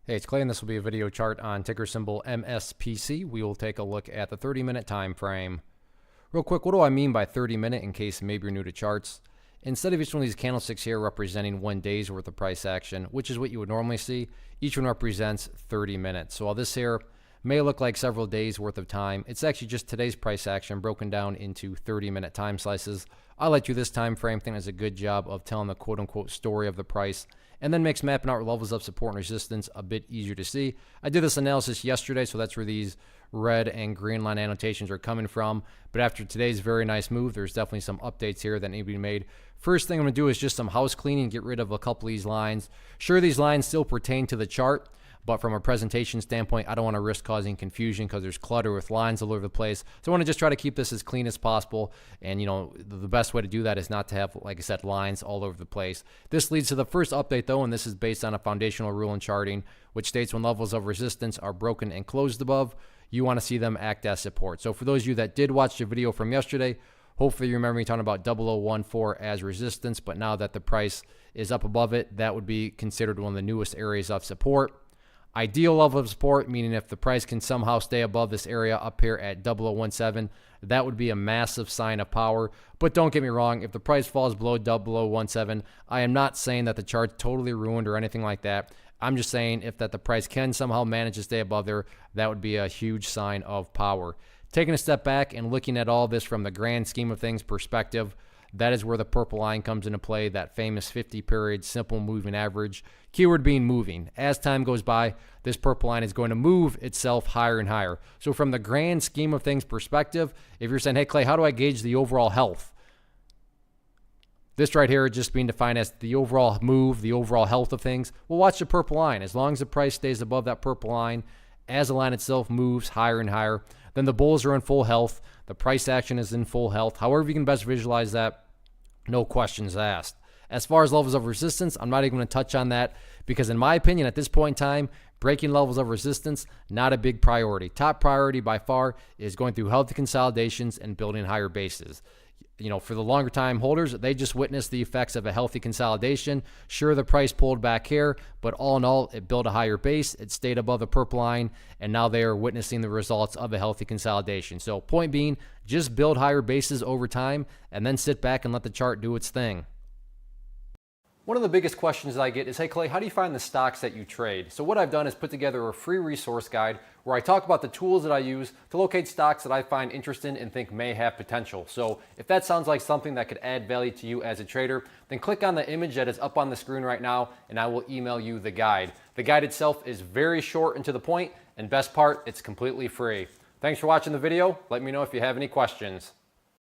Hey, it's Clay, and this will be a video chart on ticker symbol MSPC. We will take a look at the 30-minute time frame. Real quick, what do I mean by 30-minute in case maybe you're new to charts? Instead of each one of these candlesticks here representing 1 day's worth of price action, which is what you would normally see, each one represents 30 minutes. So while this here may look like several days worth of time, it's actually just today's price action broken down into 30-minute time slices. I like you this time frame. I think does a good job of telling the quote-unquote story of the price, and then makes mapping out levels of support and resistance a bit easier to see. I did this analysis yesterday, so that's where these red and green line annotations are coming from. But after today's very nice move, there's definitely some updates here that need to be made. First thing I'm going to do is just some house cleaning, get rid of a couple of these lines. Sure, these lines still pertain to the chart, but from a presentation standpoint, I don't want to risk causing confusion because there's clutter with lines all over the place. So I want to just try to keep this as clean as possible. And, you know, the best way to do that is not to have, like I said, lines all over the place. This leads to the first update, though, and this is based on a foundational rule in charting, which states when levels of resistance are broken and closed above, you want to see them act as support. So for those of you that did watch the video from yesterday, hopefully you remember me talking about 0014 as resistance, but now that the price is up above it, that would be considered one of the newest areas of support. Ideal level of support, meaning if the price can somehow stay above this area up here at 0017, that would be a massive sign of power. But don't get me wrong, if the price falls below 0017, I am not saying that the chart's totally ruined or anything like that. I'm just saying if that the price can somehow manage to stay above there, that would be a huge sign of power. Taking a step back and looking at all this from the grand scheme of things perspective, that is where the purple line comes into play, that famous 50-period simple moving average. Keyword being moving. As time goes by, this purple line is going to move itself higher and higher. So from the grand scheme of things perspective, if you're saying, hey, Clay, how do I gauge the overall health? This right here just being defined as the overall move, the overall health of things. Well, watch the purple line. As long as the price stays above that purple line, as the line itself moves higher and higher, then the bulls are in full health. The price action is in full health. However you can best visualize that, no questions asked. As far as levels of resistance, I'm not even going to touch on that because in my opinion, at this point in time, breaking levels of resistance, not a big priority. Top priority by far is going through healthy consolidations and building higher bases. You know, for the longer time holders, they just witnessed the effects of a healthy consolidation. Sure, the price pulled back here, but all in all, it built a higher base. It stayed above the purple line, and now they are witnessing the results of a healthy consolidation. So point being, just build higher bases over time and then sit back and let the chart do its thing. One of the biggest questions that I get is, hey Clay, how do you find the stocks that you trade? So what I've done is put together a free resource guide where I talk about the tools that I use to locate stocks that I find interesting and think may have potential. So if that sounds like something that could add value to you as a trader, then click on the image that is up on the screen right now and I will email you the guide. The guide itself is very short and to the point, and best part, it's completely free. Thanks for watching the video. Let me know if you have any questions.